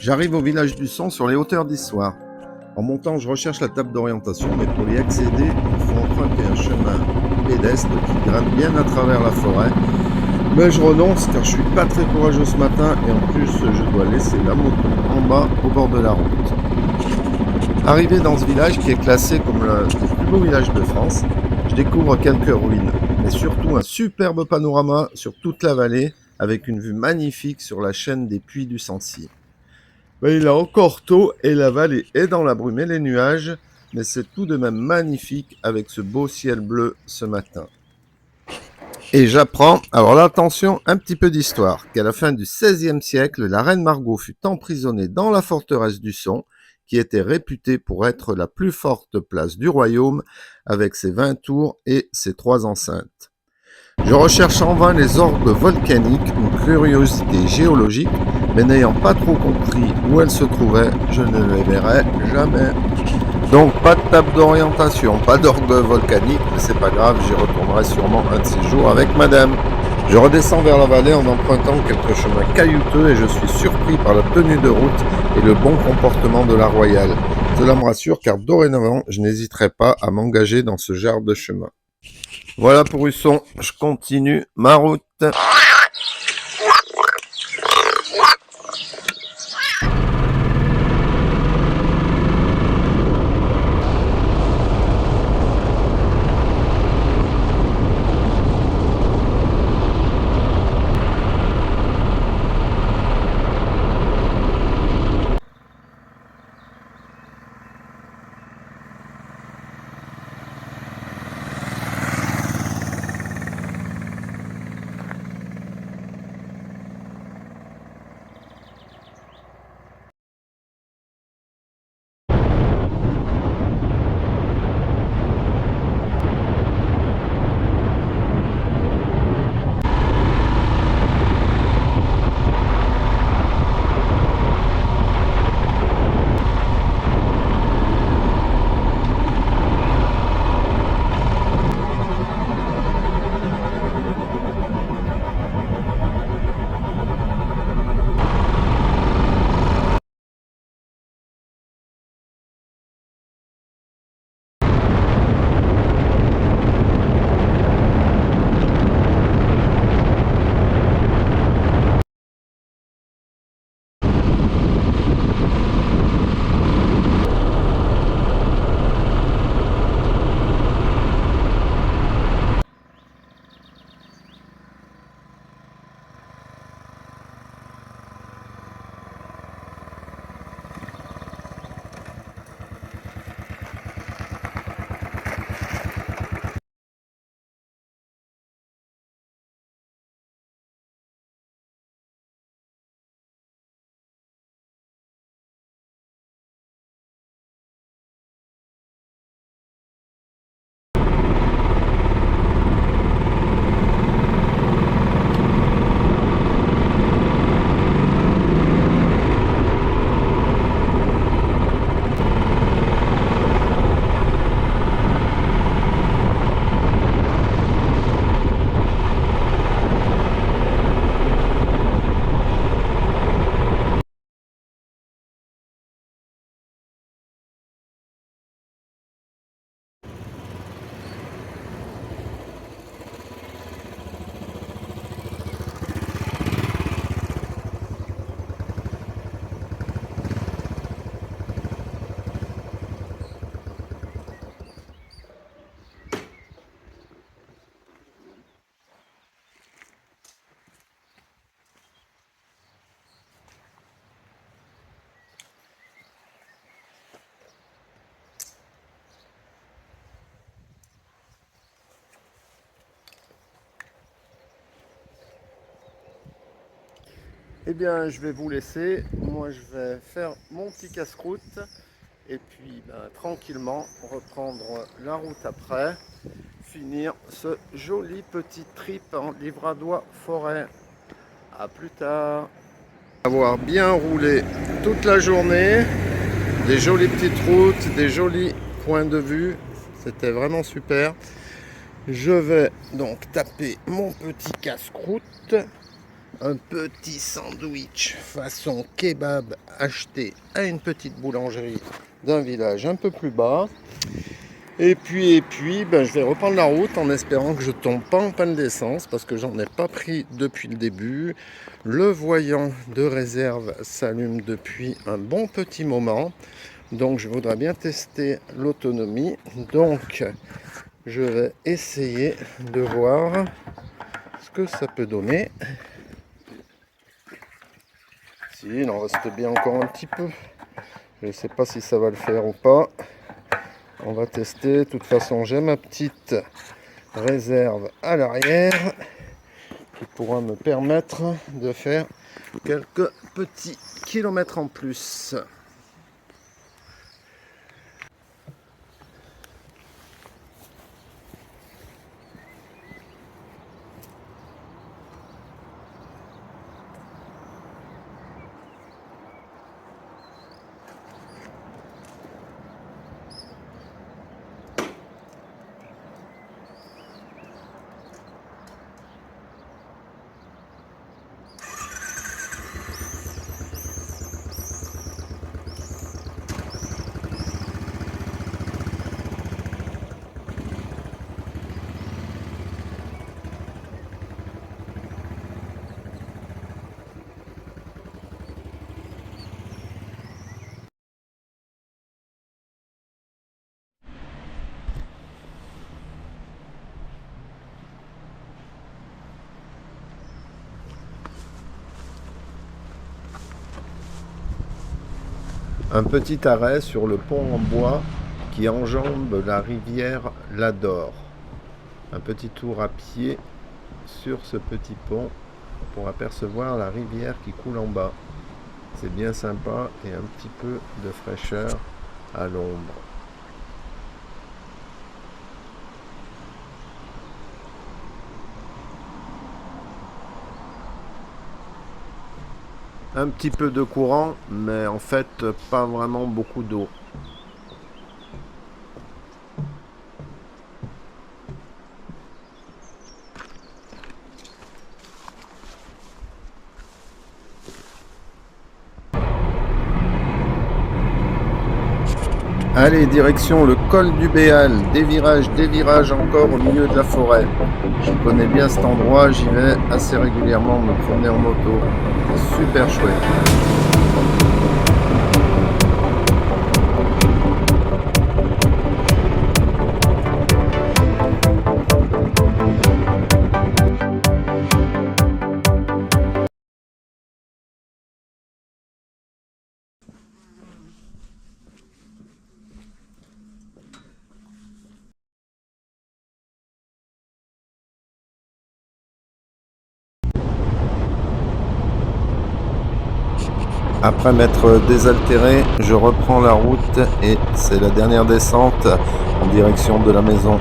J'arrive au village du Son sur les hauteurs d'Issoire. En montant, je recherche la table d'orientation, mais pour y accéder, il faut emprunter un chemin pédestre qui grimpe bien à travers la forêt. Mais je renonce car je suis pas très courageux ce matin et en plus je dois laisser la moto en bas au bord de la route. Arrivé dans ce village qui est classé comme l'un des plus beaux villages de France, je découvre quelques ruines, mais surtout un superbe panorama sur toute la vallée avec une vue magnifique sur la chaîne des Puys du Sancy. Ben, il est encore tôt et la vallée est dans la brume et les nuages, mais c'est tout de même magnifique avec ce beau ciel bleu ce matin. Et j'apprends, alors là attention, un petit peu d'histoire, qu'à la fin du XVIe siècle, la reine Margot fut emprisonnée dans la forteresse du Son, qui était réputée pour être la plus forte place du royaume, avec ses 20 tours et ses 3 enceintes. Je recherche en vain les orgues volcaniques, une curiosité géologique, mais n'ayant pas trop compris où elles se trouvaient, je ne les verrai jamais. Donc pas de table d'orientation, pas d'orgue volcanique, mais c'est pas grave, j'y retournerai sûrement un de ces jours avec madame. Je redescends vers la vallée en empruntant quelques chemins caillouteux et je suis surpris par la tenue de route et le bon comportement de la royale. Cela me rassure car dorénavant, je n'hésiterai pas à m'engager dans ce genre de chemin. Voilà pour Husson, je continue ma route. Eh bien, je vais vous laisser. Moi, je vais faire mon petit casse-croûte et puis tranquillement reprendre la route après, finir ce joli petit trip en livradois forêt. À plus tard. Avoir bien roulé toute la journée, des jolies petites routes, des jolis points de vue. C'était vraiment super. Je vais donc taper mon petit casse-croûte. un petit sandwich façon kebab acheté à une petite boulangerie d'un village un peu plus bas. Et puis, je vais reprendre la route en espérant que je tombe pas en panne d'essence parce que j'en ai pas pris depuis le début. Le voyant de réserve s'allume depuis un bon petit moment. Donc je voudrais bien tester l'autonomie. Donc je vais essayer de voir ce que ça peut donner. Si, il en reste bien encore un petit peu. Je ne sais pas si ça va le faire ou pas. On va tester. De toute façon, j'ai ma petite réserve à l'arrière qui pourra me permettre de faire quelques petits kilomètres en plus. Un petit arrêt sur le pont en bois qui enjambe la rivière l'Adore. Un petit tour à pied sur ce petit pont pour apercevoir la rivière qui coule en bas. C'est bien sympa et un petit peu de fraîcheur à l'ombre. Un petit peu de courant, mais en fait pas vraiment beaucoup d'eau. Allez, direction le col du Béal, des virages encore au milieu de la forêt. Je connais bien cet endroit, j'y vais assez régulièrement me promener en moto. C'est super chouette. Après m'être désaltéré, je reprends la route et c'est la dernière descente en direction de la maison.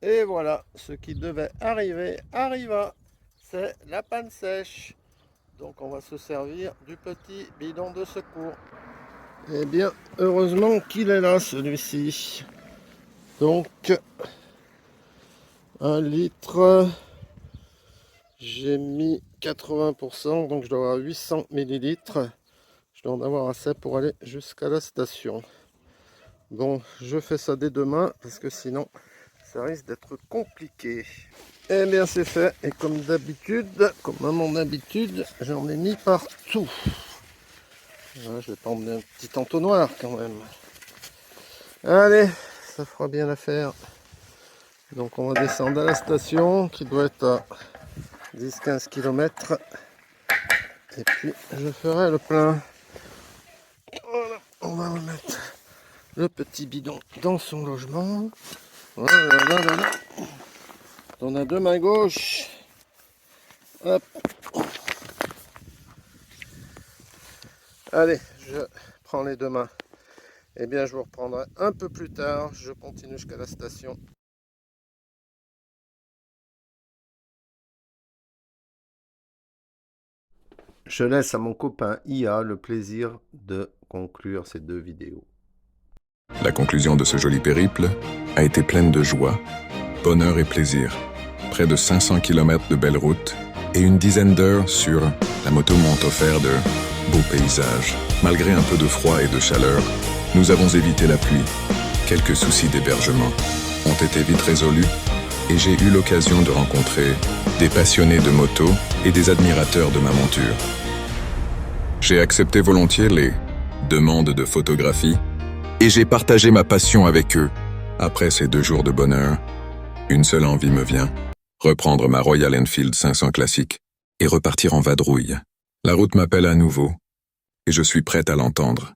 Et voilà, ce qui devait arriver arriva. C'est la panne sèche. Donc on va se servir du petit bidon de secours. Eh bien, heureusement qu'il est là, celui-ci. Donc, 1 litre, j'ai mis 80%, donc je dois avoir 800 millilitres. Je dois en avoir assez pour aller jusqu'à la station. Bon, je fais ça dès demain, parce que sinon, ça risque d'être compliqué. Eh bien, c'est fait, et comme d'habitude, comme à mon habitude, j'en ai mis partout. Voilà, je vais pas emmener un petit entonnoir quand même. Allez, ça fera bien l'affaire. Donc on va descendre à la station qui doit être à 10-15 km. Et puis je ferai le plein. Voilà, on va remettre le petit bidon dans son logement. Voilà. On a deux mains gauche. Hop. Allez, je prends les deux mains. Eh bien, je vous reprendrai un peu plus tard. Je continue jusqu'à la station. Je laisse à mon copain IA le plaisir de conclure ces 2 vidéos. La conclusion de ce joli périple a été pleine de joie, bonheur et plaisir. Près de 500 km de belles routes et une dizaine d'heures sur la moto m'ont offert de beaux paysages. Malgré un peu de froid et de chaleur, nous avons évité la pluie. Quelques soucis d'hébergement ont été vite résolus et j'ai eu l'occasion de rencontrer des passionnés de moto et des admirateurs de ma monture. J'ai accepté volontiers les demandes de photographie et j'ai partagé ma passion avec eux. Après ces 2 jours de bonheur, une seule envie me vient, reprendre ma Royal Enfield 500 classique et repartir en vadrouille. La route m'appelle à nouveau et je suis prête à l'entendre.